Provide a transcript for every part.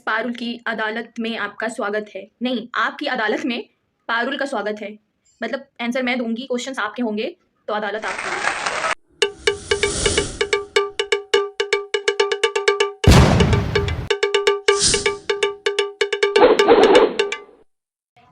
पारुल की अदालत में आपका स्वागत है। नहीं, आपकी अदालत में पारुल का स्वागत है। मतलब आंसर मैं दूंगी, क्वेश्चंस आपके होंगे, तो अदालत आपकी होगी।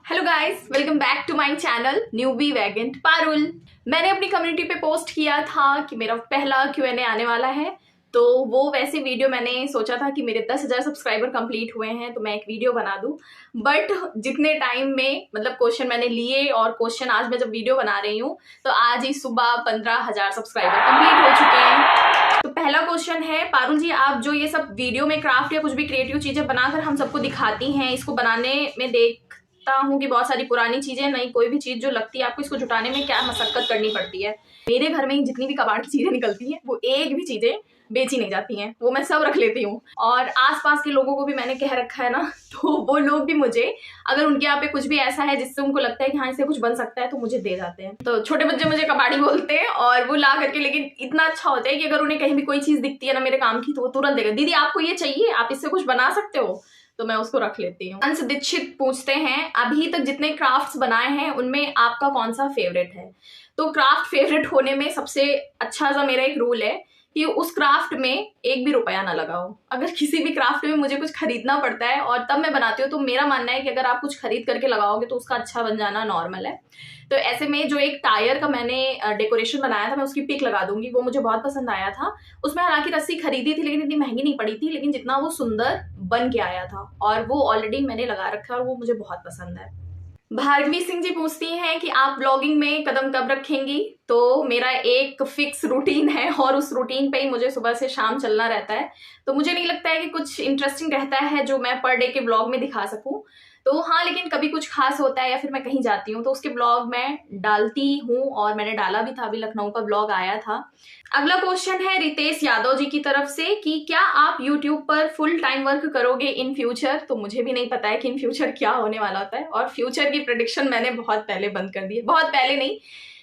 Hello guys, welcome back to my channel newbie वैगेंट पारुल। मैंने अपनी कम्युनिटी पे पोस्ट किया था कि मेरा पहला Q&A आने वाला है, तो वो वैसे वीडियो मैंने सोचा था कि मेरे 10,000 सब्सक्राइबर कंप्लीट हुए हैं तो मैं एक वीडियो बना दूं। बट जितने टाइम में मतलब क्वेश्चन मैंने लिए और क्वेश्चन आज मैं जब वीडियो बना रही हूँ तो आज ही सुबह 15,000 सब्सक्राइबर कंप्लीट हो चुके हैं। तो पहला क्वेश्चन है, पारुल जी आप जो ये सब वीडियो में क्राफ्ट या कुछ भी क्रिएटिव चीजें बनाकर हम सबको दिखाती हैं, इसको बनाने में देखता हूँ कि बहुत सारी पुरानी चीजें, नहीं कोई भी चीज जो लगती है आपको, इसको जुटाने में क्या मशक्कत करनी पड़ती है। मेरे घर में जितनी भी कबाड़ की चीजें निकलती हैं वो एक भी चीजें बेची नहीं जाती हैं, वो मैं सब रख लेती हूँ। और आसपास के लोगों को भी मैंने कह रखा है ना, तो वो लोग भी मुझे, अगर उनके यहाँ पे कुछ भी ऐसा है जिससे उनको लगता है कि हाँ इससे कुछ बन सकता है, तो मुझे दे जाते हैं। तो छोटे बच्चे मुझे कबाड़ी बोलते हैं और वो ला करके, लेकिन इतना अच्छा होता है कि अगर उन्हें कहीं भी कोई चीज दिखती है ना मेरे काम की, तो वो तुरंत देगा, दीदी आपको ये चाहिए, आप इससे कुछ बना सकते हो, तो मैं उसको रख लेती हूँ। अंश दीक्षित पूछते हैं, अभी तक जितने क्राफ्ट्स बनाए हैं उनमें आपका कौन सा फेवरेट है? तो क्राफ्ट फेवरेट होने में सबसे अच्छा सा मेरा एक रूल है कि उस क्राफ्ट में एक भी रुपया ना लगाओ। अगर किसी भी क्राफ्ट में मुझे कुछ खरीदना पड़ता है और तब मैं बनाती हूँ, तो मेरा मानना है कि अगर आप कुछ खरीद करके लगाओगे तो उसका अच्छा बन जाना नॉर्मल है। तो ऐसे में जो एक टायर का मैंने डेकोरेशन बनाया था, मैं उसकी पिक लगा दूंगी, वो मुझे बहुत पसंद आया था। उसमें हालांकि रस्सी खरीदी थी लेकिन इतनी महंगी नहीं पड़ी थी, लेकिन जितना वो सुंदर बन के आया था, और वो ऑलरेडी मैंने लगा रखा है और वो मुझे बहुत पसंद है। भार्गवी सिंह जी पूछती हैं कि आप ब्लॉगिंग में कदम कब रखेंगी? तो मेरा एक फिक्स रूटीन है और उस रूटीन पे ही मुझे सुबह से शाम चलना रहता है। तो मुझे नहीं लगता है कि कुछ इंटरेस्टिंग रहता है जो मैं पर डे के ब्लॉग में दिखा सकूं। तो हाँ, लेकिन कभी कुछ खास होता है या फिर मैं कहीं जाती हूँ तो उसके ब्लॉग मैं डालती हूँ, और मैंने डाला भी था, अभी लखनऊ का ब्लॉग आया था। अगला क्वेश्चन है रितेश यादव जी की तरफ से कि क्या आप यूट्यूब पर फुल टाइम वर्क करोगे इन फ्यूचर? तो मुझे भी नहीं पता है कि इन फ्यूचर क्या होने वाला होता है, और फ्यूचर की प्रेडिक्शन मैंने बहुत पहले बंद कर दी है। बहुत पहले नहीं,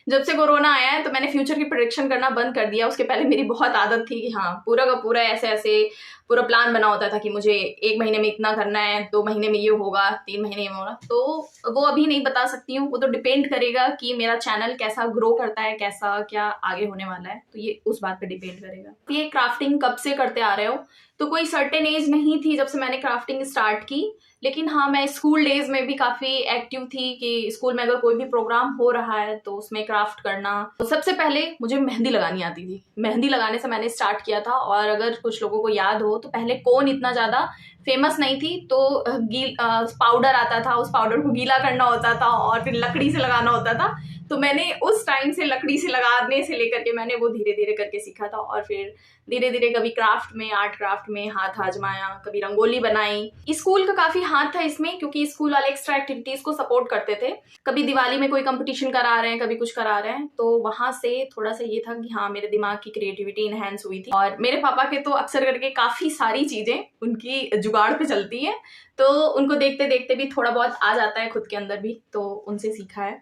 जब से कोरोना आया है तो मैंने फ्यूचर की प्रेडिक्शन करना बंद कर दिया। उसके पहले मेरी बहुत आदत थी कि हाँ पूरा का पूरा ऐसे ऐसे पूरा प्लान बना होता था कि मुझे 1 महीने में इतना करना है, 2 महीने में ये होगा, 3 महीने में होगा। तो वो अभी नहीं बता सकती हूँ, वो तो डिपेंड करेगा कि मेरा चैनल कैसा ग्रो करता है, कैसा क्या आगे होने वाला है, तो ये उस बात पे डिपेंड करेगा। ये क्राफ्टिंग कब से करते आ रहे हो? तो कोई सर्टेन एज नहीं थी जब से मैंने क्राफ्टिंग स्टार्ट की, लेकिन हाँ मैं स्कूल डेज में भी काफी एक्टिव थी कि स्कूल में अगर कोई भी प्रोग्राम हो रहा है तो उसमें क्राफ्ट करना। तो सबसे पहले मुझे मेहंदी लगानी आती थी, मेहंदी लगाने से मैंने स्टार्ट किया था। और अगर कुछ लोगों को याद हो तो पहले कोन इतना ज्यादा फेमस नहीं थी, तो पाउडर आता था, उस पाउडर को गीला करना होता था और फिर लकड़ी से लगाना होता था। तो मैंने उस टाइम से लकड़ी से लगाने से लेकर के मैंने वो धीरे धीरे करके सीखा था, और फिर धीरे धीरे कभी क्राफ्ट में, आर्ट क्राफ्ट में हाथ आजमाया, कभी रंगोली बनाई। स्कूल का काफी हाथ था इसमें, क्योंकि स्कूल वाले एक्स्ट्रा एक्टिविटीज को सपोर्ट करते थे। कभी दिवाली में कोई कंपटीशन करा रहे हैं, कभी कुछ करा रहे हैं, तो वहां से थोड़ा सा ये था कि हाँ मेरे दिमाग की क्रिएटिविटी इनहेंस हुई थी। और मेरे पापा के तो अक्सर करके काफी सारी चीजें उनकी जुगाड़ पे चलती है, तो उनको देखते देखते भी थोड़ा बहुत आ जाता है खुद के अंदर भी, तो उनसे सीखा है।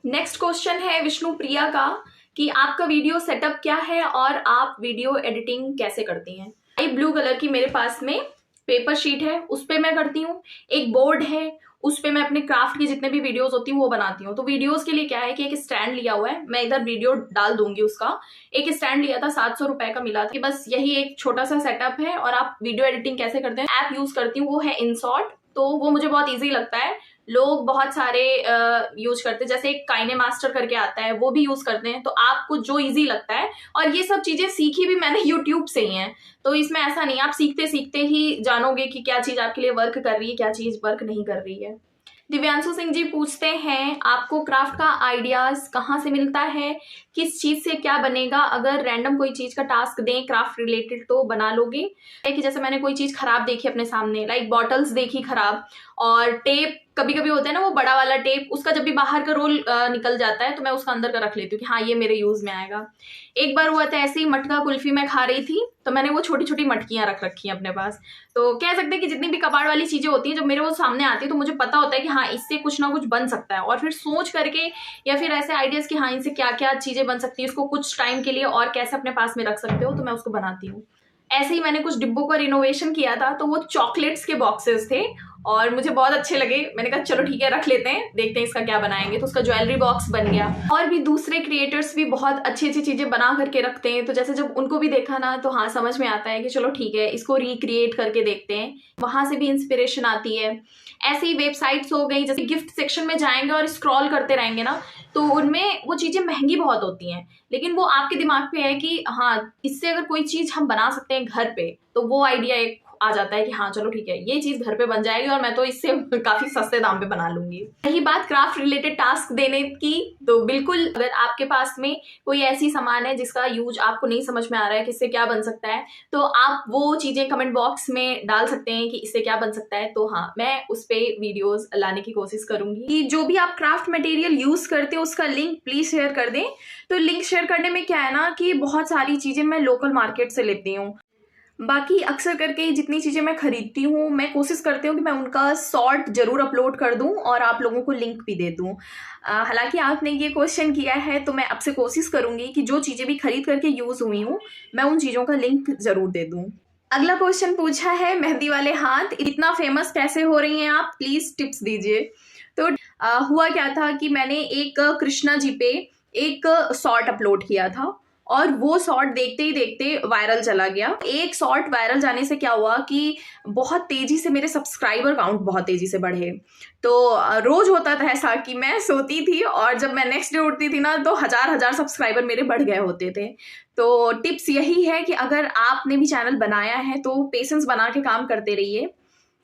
नेक्स्ट क्वेश्चन है विष्णु प्रिया का कि आपका वीडियो सेटअप क्या है और आप वीडियो एडिटिंग कैसे करती हैं? एक ब्लू कलर की मेरे पास में पेपर शीट है, उस पे मैं करती हूँ। एक बोर्ड है, उस पे मैं अपने क्राफ्ट की जितने भी वीडियोस होती हैं वो बनाती हूँ। तो वीडियोस के लिए क्या है कि एक स्टैंड लिया हुआ है, मैं इधर वीडियो डाल दूंगी उसका। एक स्टैंड लिया था, 700 रुपए का मिला था। कि बस यही एक छोटा सा सेटअप है। और आप वीडियो एडिटिंग कैसे करते हैं? ऐप यूज करती हूँ, वो है InShot, तो वो मुझे बहुत ईजी लगता है। लोग बहुत सारे यूज करते हैं, जैसे एक काइनेमास्टर करके आता है, वो भी यूज करते हैं। तो आपको जो इजी लगता है, और ये सब चीजें सीखी भी मैंने यूट्यूब से ही है, तो इसमें ऐसा नहीं, आप सीखते सीखते ही जानोगे कि क्या चीज आपके लिए वर्क कर रही है, क्या चीज वर्क नहीं कर रही है। दिव्यांशु सिंह जी पूछते हैं, आपको क्राफ्ट का आइडियाज कहाँ से मिलता है? किस चीज से क्या बनेगा? अगर रैंडम कोई चीज का टास्क दें क्राफ्ट रिलेटेड तो बना लोगे? कि जैसे मैंने कोई चीज खराब देखी अपने सामने, लाइक बॉटल्स देखी खराब, और टेप कभी कभी होता है ना वो बड़ा वाला टेप, उसका जब भी बाहर का रोल निकल जाता है तो मैं उसका अंदर का रख लेती हूँ कि हाँ ये मेरे यूज में आएगा। एक बार हुआ था ऐसे ही, मटका कुल्फी मैं खा रही थी तो मैंने वो छोटी छोटी मटकियां रख रखी हैं अपने पास। तो कह सकते हैं कि जितनी भी कबाड़ वाली चीजें होती हैं, जब मेरे वो सामने आती है तो मुझे पता होता है कि हाँ इससे कुछ ना कुछ बन सकता है, और फिर सोच करके या फिर ऐसे आइडियाज कि हाँ इनसे क्या क्या चीजें बन सकती है, उसको कुछ टाइम के लिए और कैसे अपने पास में रख सकते हो, तो मैं उसको बनाती हूँ। ऐसे ही मैंने कुछ डिब्बों का रिनोवेशन किया था, तो वो चॉकलेट्स के बॉक्सेस थे और मुझे बहुत अच्छे लगे। मैंने कहा चलो ठीक है रख लेते हैं, देखते हैं इसका क्या बनाएंगे। तो उसका ज्वेलरी बॉक्स बन गया। और भी दूसरे क्रिएटर्स भी बहुत अच्छी अच्छी चीजें बना करके रखते हैं, तो जैसे जब उनको भी देखा ना तो हाँ समझ में आता है कि चलो ठीक है इसको रिक्रिएट करके देखते हैं, वहां से भी इंस्पिरेशन आती है। ऐसी ही वेबसाइट्स हो गई, जैसे गिफ्ट सेक्शन में जाएंगे और स्क्रॉल करते रहेंगे ना, तो उनमें वो चीजें महंगी बहुत होती हैं, लेकिन वो आपके दिमाग पे है कि हाँ इससे अगर कोई चीज हम बना सकते हैं घर पे, तो वो आइडिया एक आ जाता है कि हाँ चलो ठीक है ये चीज घर पे बन जाएगी और मैं तो इससे काफी सस्ते दाम पे बना लूंगी। रही बात क्राफ्ट रिलेटेड टास्क देने की, तो बिल्कुल अगर आपके पास में कोई ऐसी सामान है जिसका यूज आपको नहीं समझ में आ रहा है कि इससे क्या बन सकता है, तो आप वो चीजें कमेंट बॉक्स में डाल सकते हैं कि इससे क्या बन सकता है। तो हाँ मैं उस पे वीडियोस लाने की कोशिश करूंगी कि जो भी आप क्राफ्ट मटेरियल यूज करते हो उसका लिंक प्लीज शेयर कर दें। तो लिंक शेयर करने में क्या है ना कि बहुत सारी चीजें मैं लोकल मार्केट से लेती हूँ, बाकी अक्सर करके जितनी चीज़ें मैं खरीदती हूँ मैं कोशिश करती हूँ कि मैं उनका शॉर्ट जरूर अपलोड कर दूँ और आप लोगों को लिंक भी दे दूँ। हालांकि आपने ये क्वेश्चन किया है तो मैं आपसे कोशिश करूँगी कि जो चीज़ें भी खरीद करके यूज़ हुई हूँ मैं उन चीज़ों का लिंक ज़रूर दे दूँ। अगला क्वेश्चन पूछा है मेहंदी वाले हाथ इतना फेमस कैसे हो रही हैं आप, प्लीज़ टिप्स दीजिए। तो हुआ क्या था कि मैंने एक कृष्णा जी पे एक शॉर्ट अपलोड किया था और वो शॉर्ट देखते ही देखते वायरल चला गया। एक शॉर्ट वायरल जाने से क्या हुआ कि बहुत तेजी से मेरे सब्सक्राइबर काउंट बहुत तेजी से बढ़े। तो रोज होता था ऐसा कि मैं सोती थी और जब मैं नेक्स्ट डे उठती थी ना तो हजार सब्सक्राइबर मेरे बढ़ गए होते थे। तो टिप्स यही है कि अगर आपने भी चैनल बनाया है तो पेशेंस बना के काम करते रहिए,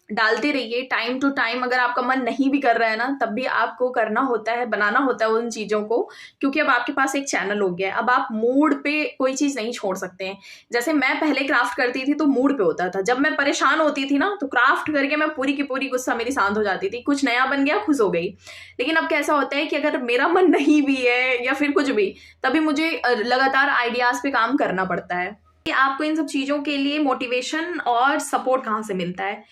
डालते रहिए टाइम टू टाइम। अगर आपका मन नहीं भी कर रहा है ना तब भी आपको करना होता है, बनाना होता है उन चीज़ों को, क्योंकि अब आपके पास एक चैनल हो गया है। अब आप मूड पे कोई चीज़ नहीं छोड़ सकते हैं। जैसे मैं पहले क्राफ्ट करती थी तो मूड पे होता था, जब मैं परेशान होती थी ना तो क्राफ्ट करके मैं पूरी की पूरी गुस्सा मेरी शांत हो जाती थी, कुछ नया बन गया खुश हो गई। लेकिन अब कैसा होता है कि अगर मेरा मन नहीं भी है या फिर कुछ भी, तभी मुझे लगातार आइडियाज़ पे काम करना पड़ता है। कि आपको इन सब चीज़ों के लिए मोटिवेशन और सपोर्ट कहाँ से मिलता है?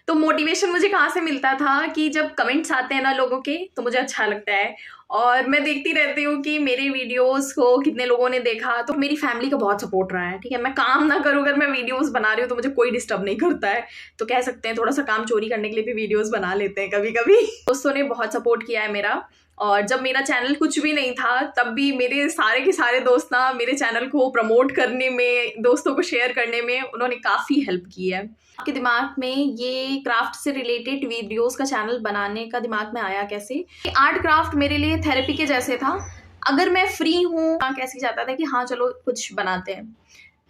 तो मोटिवेशन मुझे कहाँ से मिलता था कि जब कमेंट्स आते हैं ना लोगों के तो मुझे अच्छा लगता है और मैं देखती रहती हूँ कि मेरे वीडियोस को कितने लोगों ने देखा। तो मेरी फैमिली का बहुत सपोर्ट रहा है। ठीक है, मैं काम ना करूँ, अगर मैं वीडियोस बना रही हूँ तो मुझे कोई डिस्टर्ब नहीं करता है। तो कह सकते हैं थोड़ा सा काम चोरी करने के लिए भी वीडियोस बना लेते हैं कभी कभी। दोस्तों ने बहुत सपोर्ट किया है मेरा, और जब मेरा चैनल कुछ भी नहीं था तब भी मेरे सारे के सारे दोस्त ना मेरे चैनल को प्रमोट करने में, दोस्तों को शेयर करने में उन्होंने काफ़ी हेल्प की है। आपके दिमाग में ये क्राफ्ट से रिलेटेड वीडियोस का चैनल बनाने का दिमाग में आया कैसे? आर्ट क्राफ्ट मेरे लिए थेरेपी के जैसे था। अगर मैं फ्री हूँ कैसे जाता था कि हाँ चलो कुछ बनाते हैं।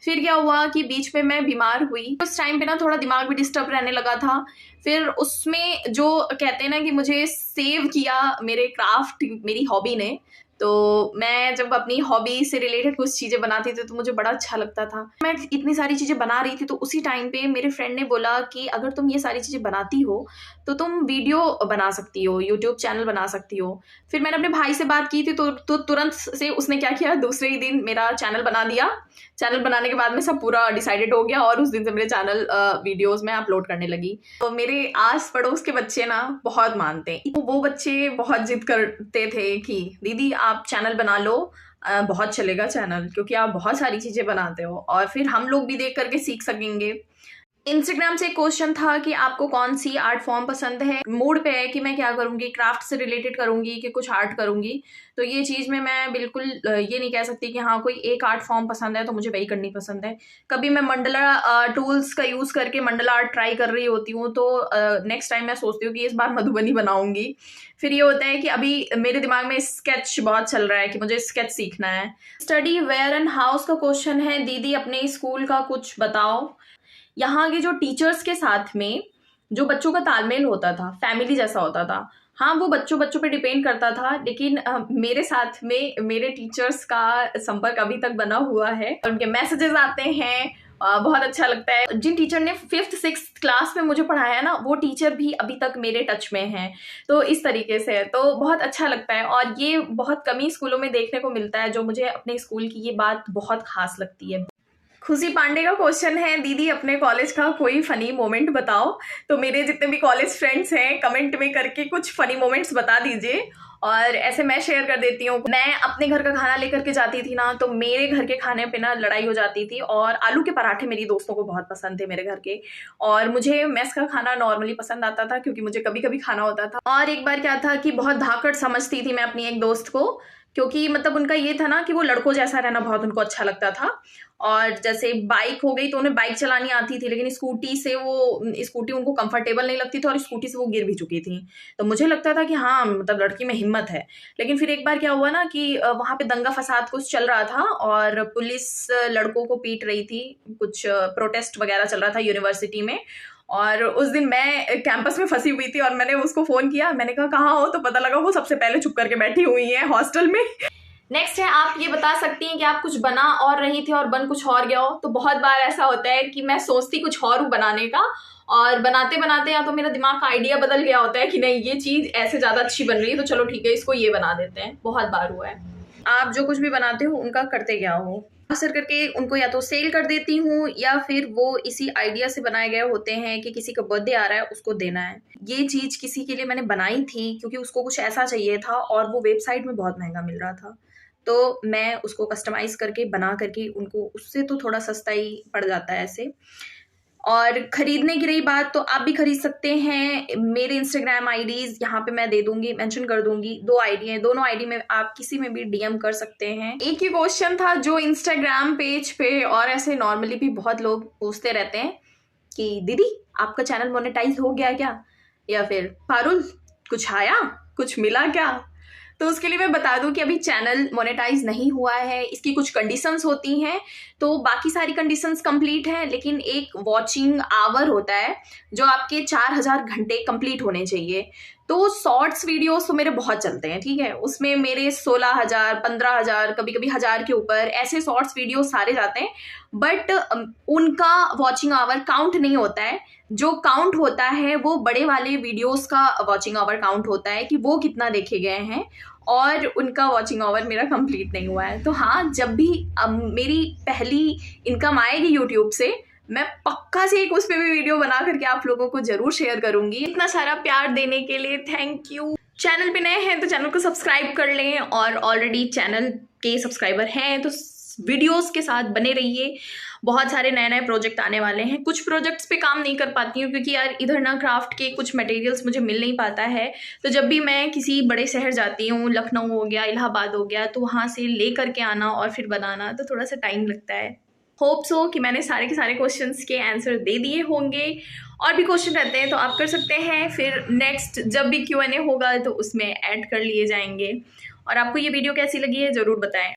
फिर क्या हुआ कि बीच में मैं बीमार हुई, उस टाइम पे ना थोड़ा दिमाग भी डिस्टर्ब रहने लगा था। फिर उसमें जो कहते हैं ना कि मुझे सेव किया मेरे क्राफ्ट, मेरी हॉबी ने। तो मैं जब अपनी हॉबी से रिलेटेड कुछ चीज़ें बनाती थी तो मुझे बड़ा अच्छा लगता था। मैं इतनी सारी चीज़ें बना रही थी तो उसी टाइम पे मेरे फ्रेंड ने बोला कि अगर तुम ये सारी चीज़ें बनाती हो तो तुम वीडियो बना सकती हो, यूट्यूब चैनल बना सकती हो। फिर मैंने अपने भाई से बात की थी तो तुरंत से उसने क्या किया, दूसरे ही दिन मेरा चैनल बना दिया। चैनल बनाने के बाद में सब पूरा डिसाइडेड हो गया और उस दिन से मेरे चैनल वीडियोस में अपलोड करने लगी। तो मेरे आस पड़ोस के बच्चे ना बहुत मानते हैं। वो बच्चे बहुत जिद करते थे कि दीदी आप चैनल बना लो, बहुत चलेगा चैनल, क्योंकि आप बहुत सारी चीज़ें बनाते हो और फिर हम लोग भी देख करके सीख सकेंगे। इंस्टाग्राम से क्वेश्चन था कि आपको कौन सी आर्ट फॉर्म पसंद है। मूड पे है कि मैं क्या करूँगी, क्राफ्ट से रिलेटेड करूँगी कि कुछ आर्ट करूँगी। तो ये चीज़ में मैं बिल्कुल ये नहीं कह सकती कि हाँ कोई एक आर्ट फॉर्म पसंद है तो मुझे वही करनी पसंद है। कभी मैं मंडला टूल्स का यूज़ करके मंडला आर्ट ट्राई कर रही होती हूँ तो नेक्स्ट टाइम मैं सोचती हूँ कि इस बार मधुबनी बनाऊँगी। फिर ये होता है कि अभी मेरे दिमाग में स्केच बहुत चल रहा है कि मुझे स्केच सीखना है। स्टडी वेयर एंड हाउस का क्वेश्चन है, दीदी अपने स्कूल का कुछ बताओ। यहाँ के जो टीचर्स के साथ में जो बच्चों का तालमेल होता था, फैमिली जैसा होता था। हाँ वो बच्चों पे डिपेंड करता था, लेकिन मेरे साथ में मेरे टीचर्स का संपर्क अभी तक बना हुआ है। उनके मैसेजेस आते हैं, बहुत अच्छा लगता है। जिन टीचर ने 5th 6th क्लास में मुझे पढ़ाया ना वो टीचर भी अभी तक मेरे टच में हैं। तो इस तरीके से तो बहुत अच्छा लगता है और ये बहुत कम ही स्कूलों में देखने को मिलता है, जो मुझे अपने स्कूल की ये बात बहुत खास लगती है। खुशी पांडे का क्वेश्चन है, दीदी अपने कॉलेज का कोई फनी मोमेंट बताओ। तो मेरे जितने भी कॉलेज फ्रेंड्स हैं कमेंट में करके कुछ फनी मोमेंट्स बता दीजिए और ऐसे मैं शेयर कर देती हूँ। मैं अपने घर का खाना लेकर के जाती थी ना, तो मेरे घर के खाने पे ना लड़ाई हो जाती थी। और आलू के पराठे मेरी दोस्तों को बहुत पसंद थे मेरे घर के, और मुझे मेस का खाना नॉर्मली पसंद आता था क्योंकि मुझे कभी कभी खाना होता था। और एक बार क्या था कि बहुत धाकड़ समझती थी मैं अपनी एक दोस्त को, क्योंकि मतलब उनका ये था ना कि वो लड़कों जैसा रहना बहुत उनको अच्छा लगता था। और जैसे बाइक हो गई तो उन्हें बाइक चलानी आती थी, लेकिन स्कूटी उनको कंफर्टेबल नहीं लगती थी और स्कूटी से वो गिर भी चुकी थी। तो मुझे लगता था कि हाँ मतलब लड़की में हिम्मत है। लेकिन फिर एक बार क्या हुआ ना कि वहाँ पे दंगा फसाद कुछ चल रहा था और पुलिस लड़कों को पीट रही थी, कुछ प्रोटेस्ट वगैरह चल रहा था यूनिवर्सिटी में। और उस दिन मैं कैंपस में फंसी हुई थी और मैंने उसको फोन किया, मैंने कहा कहाँ हो, तो पता लगा वो सबसे पहले चुप करके बैठी हुई है हॉस्टल में। नेक्स्ट है, आप ये बता सकती हैं कि आप कुछ बना और रही थी और बन कुछ और गया हो। तो बहुत बार ऐसा होता है कि मैं सोचती कुछ और हूँ बनाने का, और बनाते बनाते या तो मेरा दिमाग का आइडिया बदल गया होता है कि नहीं ये चीज ऐसे ज्यादा अच्छी बन रही है तो चलो ठीक है इसको ये बना देते हैं। बहुत बार हुआ है। आप जो कुछ भी बनाते हो उनका करते क्या हो? अक्सर करके उनको या तो सेल कर देती हूँ या फिर वो इसी आइडिया से बनाए गए होते हैं कि किसी का बर्थडे आ रहा है उसको देना है। ये चीज किसी के लिए मैंने बनाई थी क्योंकि उसको कुछ ऐसा चाहिए था और वो वेबसाइट में बहुत महंगा मिल रहा था, तो मैं उसको कस्टमाइज करके बना करके उनको, उससे तो थोड़ा सस्ता ही पड़ जाता है ऐसे। और खरीदने की रही बात, तो आप भी खरीद सकते हैं। मेरे इंस्टाग्राम आईडीज यहाँ पे मैं दे दूंगी, मेंशन कर दूंगी। 2 आईडी है, दोनों आईडी में आप किसी में भी डीएम कर सकते हैं। एक ही क्वेश्चन था जो इंस्टाग्राम पेज पे और ऐसे नॉर्मली भी बहुत लोग पूछते रहते हैं कि दीदी आपका चैनल मोनेटाइज हो गया क्या, या फिर पारुल कुछ आया, कुछ मिला क्या। तो उसके लिए मैं बता दूं कि अभी चैनल मोनेटाइज नहीं हुआ है, इसकी कुछ कंडीशंस होती हैं। तो बाकी सारी कंडीशंस कंप्लीट हैं, लेकिन एक वॉचिंग आवर होता है जो आपके 4000 घंटे कंप्लीट होने चाहिए। तो शॉर्ट्स वीडियोस तो मेरे बहुत चलते हैं, ठीक है, उसमें मेरे 16,000 15,000 कभी कभी 1000 के ऊपर ऐसे शॉर्ट्स वीडियो सारे जाते हैं। बट उनका वॉचिंग आवर काउंट नहीं होता है। जो काउंट होता है वो बड़े वाले वीडियोस का वॉचिंग आवर काउंट होता है कि वो कितना देखे गए हैं, और उनका वॉचिंग आवर मेरा कंप्लीट नहीं हुआ है। तो हाँ, जब भी मेरी पहली इनकम आएगी यूट्यूब से, मैं पक्का से एक उस पे भी वीडियो बना करके आप लोगों को जरूर शेयर करूंगी। इतना सारा प्यार देने के लिए थैंक यू। चैनल पे नए हैं तो चैनल को सब्सक्राइब कर लें, और ऑलरेडी चैनल के सब्सक्राइबर हैं तो वीडियोस के साथ बने रहिए। बहुत सारे नए नए प्रोजेक्ट आने वाले हैं। कुछ प्रोजेक्ट्स पे काम नहीं कर पाती हूँ क्योंकि यार इधर ना क्राफ्ट के कुछ मटेरियल्स मुझे मिल नहीं पाता है। तो जब भी मैं किसी बड़े शहर जाती हूँ, लखनऊ हो गया, इलाहाबाद हो गया, तो वहाँ से ले करके आना और फिर बनाना तो थोड़ा सा टाइम लगता है। होप सो कि मैंने सारे के सारे क्वेश्चंस के आंसर दे दिए होंगे। और भी क्वेश्चन रहते हैं तो आप कर सकते हैं, फिर नेक्स्ट जब भी Q&A होगा तो उसमें ऐड कर लिए जाएंगे। और आपको ये वीडियो कैसी लगी है ज़रूर बताएं।